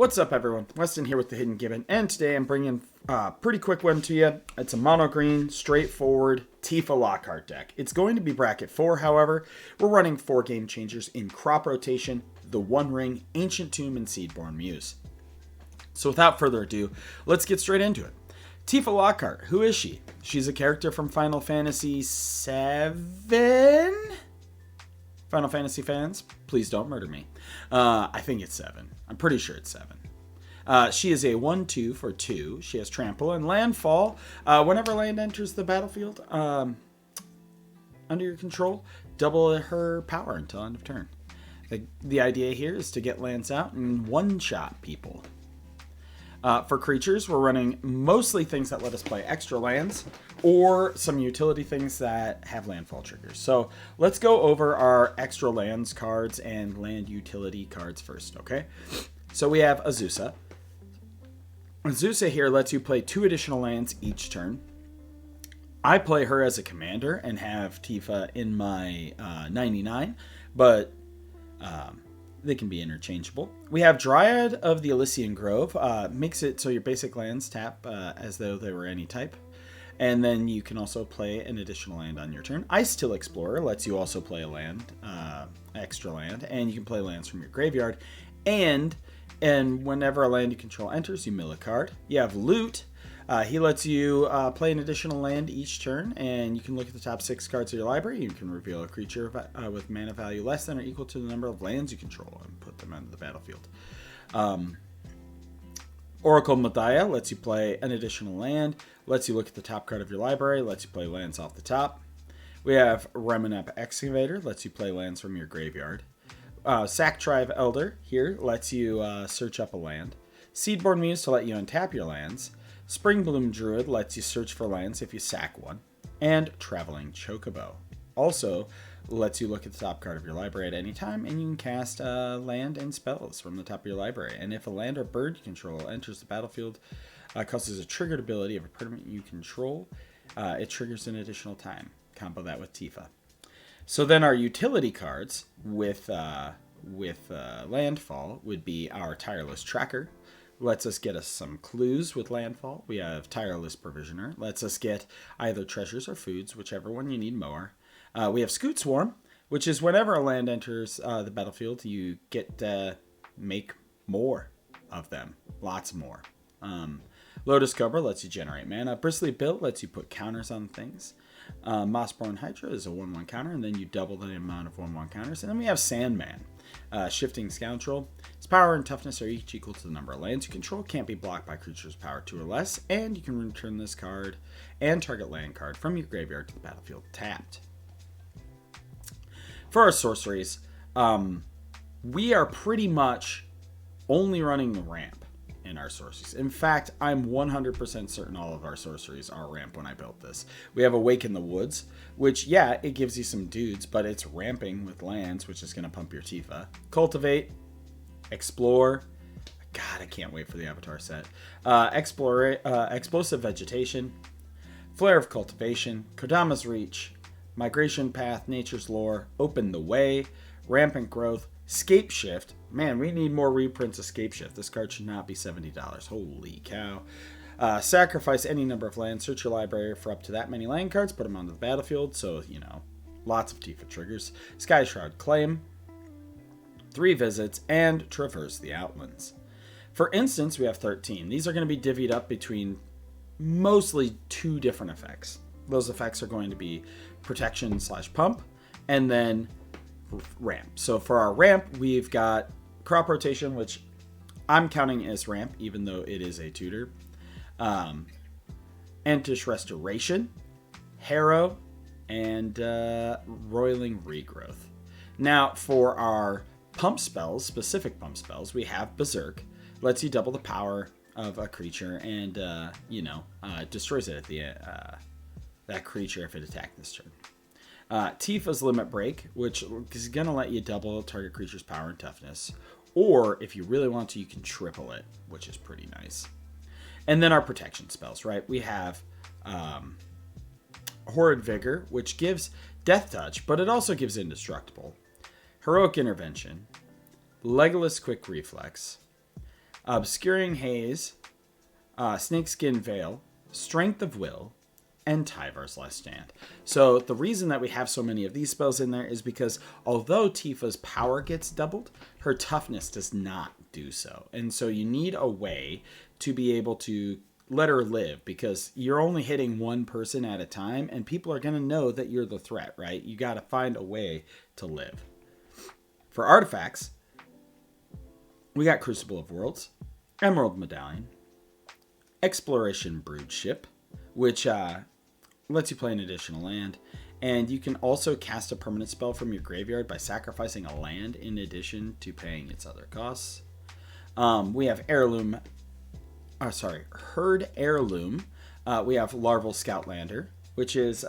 What's up, everyone? Weston here with the Hidden Gibbon, and today I'm bringing a pretty quick one to you. It's a mono green, straightforward Tifa Lockhart deck. It's going to be bracket 4, however. We're running 4 game changers in crop rotation, the One Ring, Ancient Tomb, and Seedborn Muse. So without further ado, let's get straight into it. Tifa Lockhart, who is she? She's a character from Final Fantasy VII? Final Fantasy fans, please don't murder me. I think it's 7. I'm pretty sure it's 7. She is a 1/2 for 2. She has trample and landfall. Whenever land enters the battlefield under your control, double her power until end of turn. The idea here is to get lands out and one-shot people. For creatures, we're running mostly things that let us play extra lands or some utility things that have landfall triggers. So let's go over our extra lands cards and land utility cards first, okay? So we have Azusa. Azusa here lets you play 2 additional lands each turn. I play her as a commander and have Tifa in my 99, but they can be interchangeable. We have Dryad of the Elysian Grove. Makes it so your basic lands tap as though they were any type. And then you can also play an additional land on your turn. Ice Till Explorer lets you also play a land, extra land, and you can play lands from your graveyard. And whenever a land you control enters, you mill a card. You have Loot. He lets you play an additional land each turn, and you can look at the top 6 cards of your library. You can reveal a creature with mana value less than or equal to the number of lands you control and put them onto the battlefield. Oracle Modiah lets you play an additional land, lets you look at the top card of your library, lets you play lands off the top. We have Reminep Excavator, lets you play lands from your graveyard. Sacktrive Elder here lets you search up a land. Seedborn Muse to let you untap your lands. Springbloom Druid lets you search for lands if you sack one. And Traveling Chocobo also lets you look at the top card of your library at any time, and you can cast land and spells from the top of your library. And if a land or bird you control enters the battlefield, causes a triggered ability of a permanent you control, it triggers an additional time. Combo that with Tifa. So then our utility cards with landfall would be our Tireless Tracker. Lets us get us some clues with landfall. We have Tireless Provisioner. Lets us get either treasures or foods, whichever one you need more. We have Scoot Swarm, which is whenever a land enters the battlefield, you get to make more of them. Lots more. Lotus Cobra lets you generate mana. Bristly Bill lets you put counters on things. Mossborn Hydra is a 1/1 counter, and then you double the amount of 1/1 counters. And then we have Sandman. Shifting Scoundrel. Its power and toughness are each equal to the number of lands you control. Can't be blocked by creatures power 2 or less. And you can return this card and target land card from your graveyard to the battlefield tapped. For our sorceries, we are pretty much only running the ramp in our sorceries. In fact, I'm 100% certain all of our sorceries are ramp when I built this. We have Awaken the Woods, which, yeah, it gives you some dudes, but it's ramping with lands, which is going to pump your Tifa. Cultivate, Explore. God, I can't wait for the Avatar set. Explosive Vegetation, Flare of Cultivation, Kodama's Reach, Migration Path, Nature's Lore, Open the Way, Rampant Growth, Scape Shift. Man, we need more reprints of Scape Shift. This card should not be $70. Holy cow. Sacrifice any number of lands. Search your library for up to that many land cards. Put them onto the battlefield. So, lots of Tifa triggers. Sky Shroud Claim. 3 visits. And Traverse the Outlands. For instance, we have 13. These are going to be divvied up between mostly 2 different effects. Those effects are going to be Protection / Pump. And then ramp. So for our ramp, we've got Crop Rotation, which I'm counting as ramp, even though it is a tutor. Entish Restoration, Harrow, and Roiling Regrowth. Now, for our pump spells, specific pump spells, we have Berserk. Lets you double the power of a creature and, destroys it at the that creature if it attacked this turn. Tifa's Limit Break, which is going to let you double target creature's power and toughness. Or, if you really want to, you can triple it, which is pretty nice. And then our protection spells, right? We have Horrid Vigor, which gives Death Touch, but it also gives Indestructible. Heroic Intervention, Legolas Quick Reflex, Obscuring Haze, Snakeskin Veil, Strength of Will, and Tyvar's Last Stand. So the reason that we have so many of these spells in there is because although Tifa's power gets doubled, her toughness does not do so. And so you need a way to be able to let her live, because you're only hitting one person at a time and people are going to know that you're the threat, right? You got to find a way to live. For artifacts, we got Crucible of Worlds, Emerald Medallion, Exploration Brood Ship, which lets you play an additional land, and you can also cast a permanent spell from your graveyard by sacrificing a land in addition to paying its other costs. We have Herd Heirloom. We have Larval Scoutlander, which is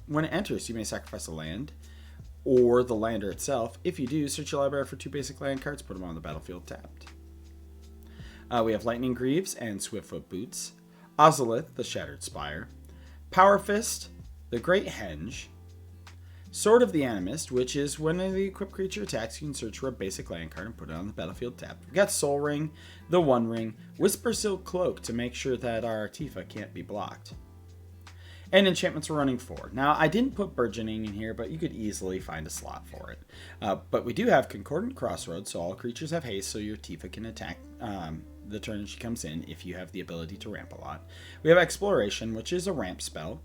when it enters, you may sacrifice a land or the lander itself. If you do, search your library for 2 basic land cards, put them on the battlefield tapped. We have Lightning Greaves and Swiftfoot Boots, Ozolith, the Shattered Spire, Power Fist, the Great Henge, Sword of the Animist, which is when the equipped creature attacks, you can search for a basic land card and put it on the battlefield tapped. We got Soul Ring, the One Ring, Whisper Silk Cloak to make sure that our Tifa can't be blocked. And enchantments we're running 4. Now, I didn't put Burgeoning in here, but you could easily find a slot for it. But we do have Concordant Crossroads, so all creatures have haste, so your Tifa can attack the turn she comes in if you have the ability to ramp a lot. We have Exploration, which is a ramp spell.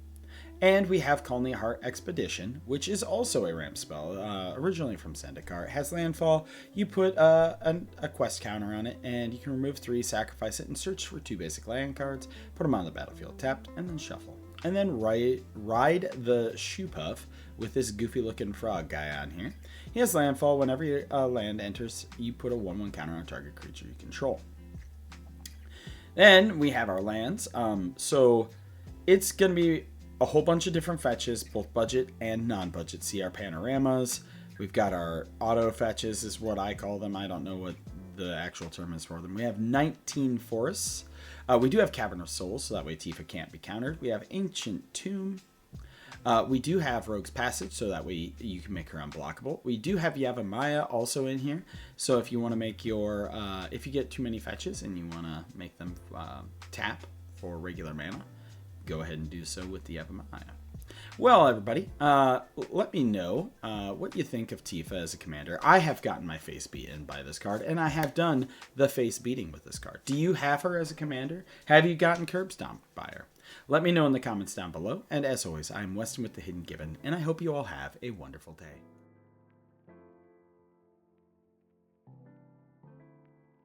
And we have Colony Heart Expedition, which is also a ramp spell, originally from Zendikar. It has landfall. You put a quest counter on it, and you can remove 3, sacrifice it, and search for 2 basic land cards, put them on the battlefield tapped, and then shuffle. And then ride the Shoe Puff with this goofy-looking frog guy on here. He has landfall. Whenever your land enters, you put a 1/1 counter on a target creature you control. Then we have our lands. So it's going to be a whole bunch of different fetches, both budget and non-budget. See our panoramas. We've got our auto fetches is what I call them. I don't know what the actual term is for them. We have 19 forests. We do have Cavern of Souls, so that way Tifa can't be countered. We have Ancient Tomb. We do have Rogue's Passage, so that way you can make her unblockable. We do have Yavimaya also in here, so if you want to make your, if you get too many fetches and you want to make them tap for regular mana, go ahead and do so with the Yavimaya. Well, everybody, let me know what you think of Tifa as a commander. I have gotten my face beaten by this card, and I have done the face beating with this card. Do you have her as a commander? Have you gotten curb stomped by her? Let me know in the comments down below. And as always, I'm Weston with the Hidden Gibbon, and I hope you all have a wonderful day.